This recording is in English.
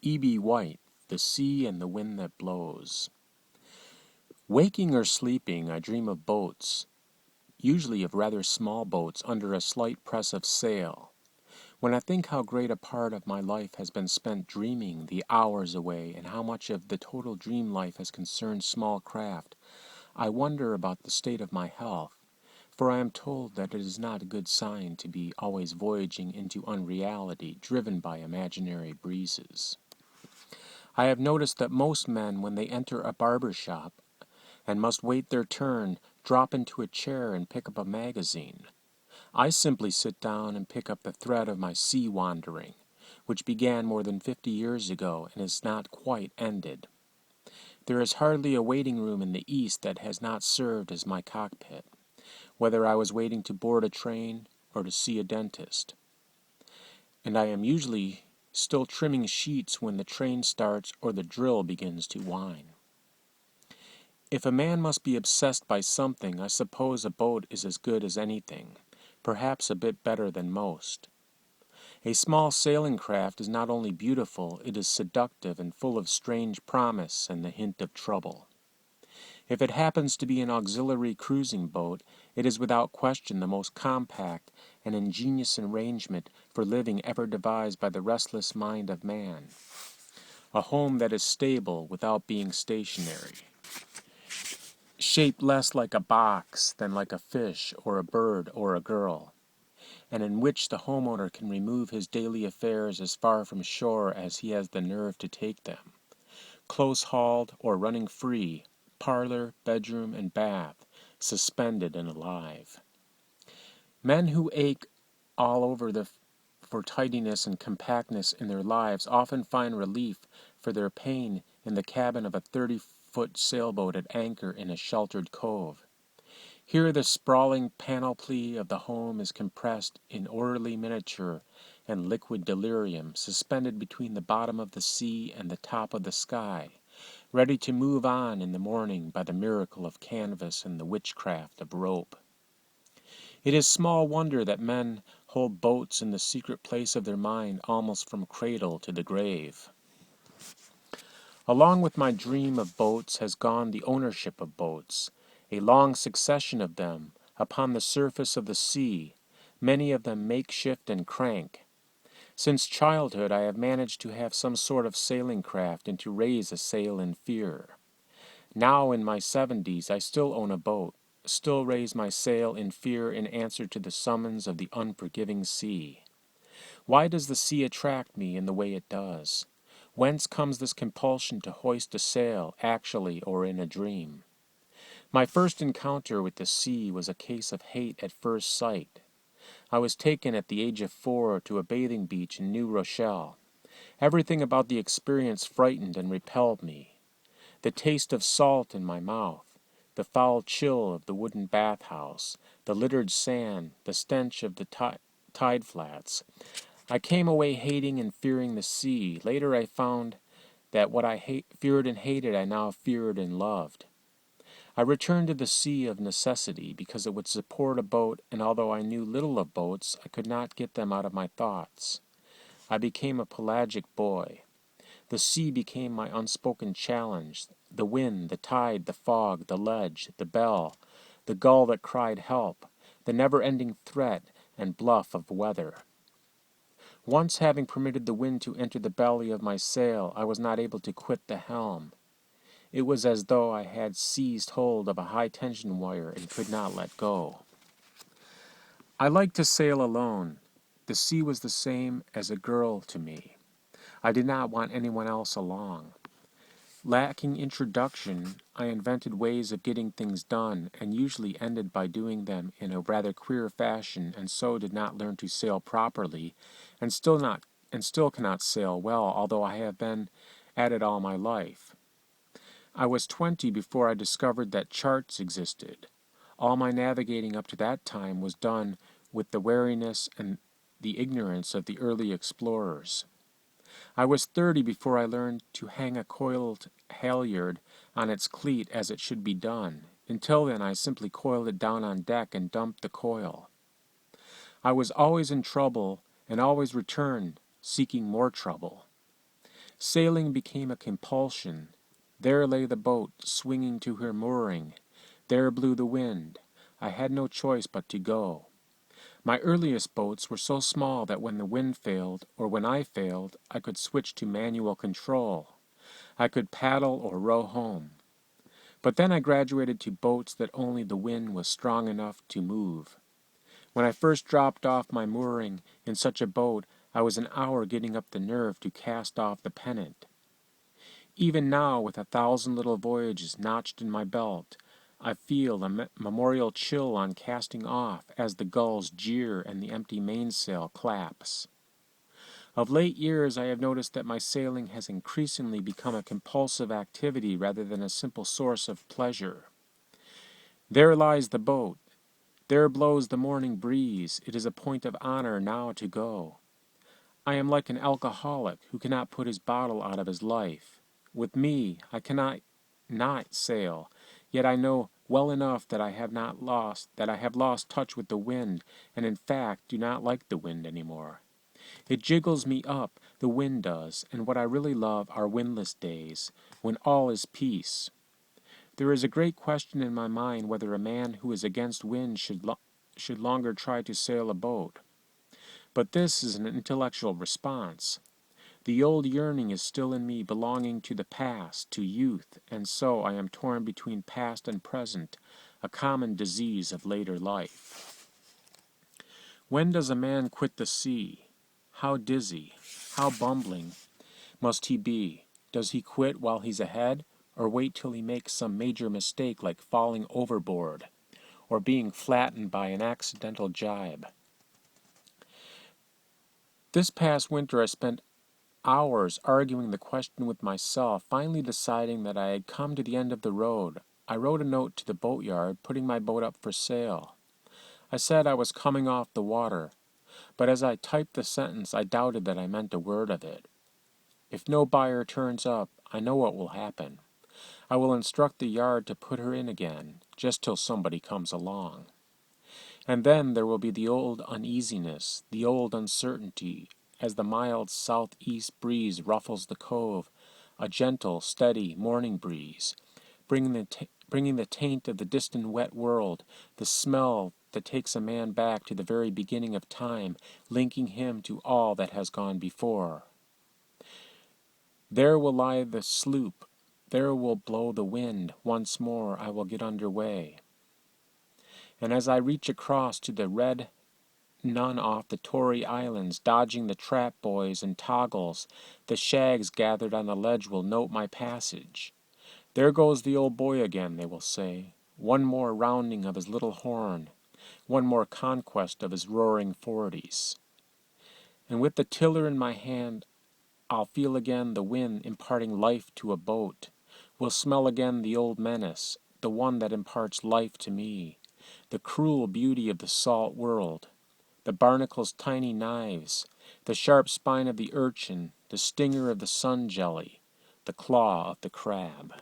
E.B. White, The Sea and the Wind That Blows. Waking or sleeping, I dream of boats, usually of rather small boats under a slight press of sail. When I think how great a part of my life has been spent dreaming the hours away and how much of the total dream life has concerned small craft, I wonder about the state of my health, for I am told that it is not a good sign to be always voyaging into unreality driven by imaginary breezes. I have noticed that most men, when they enter a barber shop and must wait their turn, drop into a chair and pick up a magazine. I simply sit down and pick up the thread of my sea wandering, which began more than 50 years ago and is not quite ended. There is hardly a waiting room in the East that has not served as my cockpit, whether I was waiting to board a train or to see a dentist. And I am usually still trimming sheets when the train starts or the drill begins to whine. If a man must be obsessed by something, I suppose a boat is as good as anything, perhaps a bit better than most. A small sailing craft is not only beautiful, it is seductive and full of strange promise and the hint of trouble. If it happens to be an auxiliary cruising boat, it is without question the most compact and ingenious arrangement for living ever devised by the restless mind of man. A home that is stable without being stationary, shaped less like a box than like a fish or a bird or a girl, and in which the homeowner can remove his daily affairs as far from shore as he has the nerve to take them, close-hauled or running free, parlor, bedroom, and bath, suspended and alive. Men who ache all over for tidiness and compactness in their lives often find relief for their pain in the cabin of a 30-foot sailboat at anchor in a sheltered cove. Here the sprawling panoply of the home is compressed in orderly miniature and liquid delirium, suspended between the bottom of the sea and the top of the sky, ready to move on in the morning by the miracle of canvas and the witchcraft of rope. It is small wonder that men hold boats in the secret place of their mind almost from cradle to the grave. Along with my dream of boats has gone the ownership of boats, a long succession of them, upon the surface of the sea, many of them makeshift and crank. Since childhood I have managed to have some sort of sailing craft and to raise a sail in fear. Now in my 70s I still own a boat, still raise my sail in fear in answer to the summons of the unforgiving sea. Why does the sea attract me in the way it does? Whence comes this compulsion to hoist a sail, actually or in a dream? My first encounter with the sea was a case of hate at first sight. I was taken at the age of 4 to a bathing beach in New Rochelle. Everything about the experience frightened and repelled me. The taste of salt in my mouth, the foul chill of the wooden bathhouse, the littered sand, the stench of the tide flats. I came away hating and fearing the sea. Later I found that what I feared and hated I now feared and loved. I returned to the sea of necessity because it would support a boat, and although I knew little of boats, I could not get them out of my thoughts. I became a pelagic boy. The sea became my unspoken challenge, the wind, the tide, the fog, the ledge, the bell, the gull that cried help, the never-ending threat and bluff of weather. Once having permitted the wind to enter the belly of my sail, I was not able to quit the helm. It was as though I had seized hold of a high-tension wire and could not let go. I liked to sail alone. The sea was the same as a girl to me. I did not want anyone else along. Lacking introduction, I invented ways of getting things done, and usually ended by doing them in a rather queer fashion, and so did not learn to sail properly, and still cannot sail well, although I have been at it all my life. I was 20 before I discovered that charts existed. All my navigating up to that time was done with the wariness and the ignorance of the early explorers. I was 30 before I learned to hang a coiled halyard on its cleat as it should be done. Until then I simply coiled it down on deck and dumped the coil. I was always in trouble and always returned, seeking more trouble. Sailing became a compulsion. There lay the boat, swinging to her mooring. There blew the wind. I had no choice but to go. My earliest boats were so small that when the wind failed, or when I failed, I could switch to manual control. I could paddle or row home. But then I graduated to boats that only the wind was strong enough to move. When I first dropped off my mooring in such a boat, I was an hour getting up the nerve to cast off the pennant. Even now, with 1,000 little voyages notched in my belt, I feel a memorial chill on casting off as the gulls jeer and the empty mainsail claps. Of late years, I have noticed that my sailing has increasingly become a compulsive activity rather than a simple source of pleasure. There lies the boat. There blows the morning breeze. It is a point of honor now to go. I am like an alcoholic who cannot put his bottle out of his life. With me, I cannot not sail, yet I know well enough that I have lost touch with the wind, and in fact do not like the wind anymore. It jiggles me up, the wind does, and what I really love are windless days, when all is peace. There is a great question in my mind whether a man who is against wind should longer try to sail a boat. But this is an intellectual response. The old yearning is still in me, belonging to the past, to youth, and so I am torn between past and present, a common disease of later life. When does a man quit the sea? How dizzy, how bumbling must he be? Does he quit while he's ahead, or wait till he makes some major mistake like falling overboard, or being flattened by an accidental jibe? This past winter I spent hours arguing the question with myself, finally deciding that I had come to the end of the road. I wrote a note to the boatyard, putting my boat up for sale. I said I was coming off the water, but as I typed the sentence, I doubted that I meant a word of it. If no buyer turns up, I know what will happen. I will instruct the yard to put her in again, just till somebody comes along. And then there will be the old uneasiness, the old uncertainty, as the mild southeast breeze ruffles the cove, a gentle, steady morning breeze, bringing the taint of the distant wet world, the smell that takes a man back to the very beginning of time, linking him to all that has gone before. There will lie the sloop, there will blow the wind, once more I will get under way. And as I reach across to the red nun off the Tory Islands, dodging the trap boys and toggles, the shags gathered on the ledge will note my passage. There goes the old boy again, they will say. One more rounding of his little horn, one more conquest of his roaring 40s. And with the tiller in my hand, I'll feel again the wind imparting life to a boat. Will smell again the old menace, the one that imparts life to me, the cruel beauty of the salt world, the barnacle's tiny knives, the sharp spine of the urchin, the stinger of the sun jelly, the claw of the crab.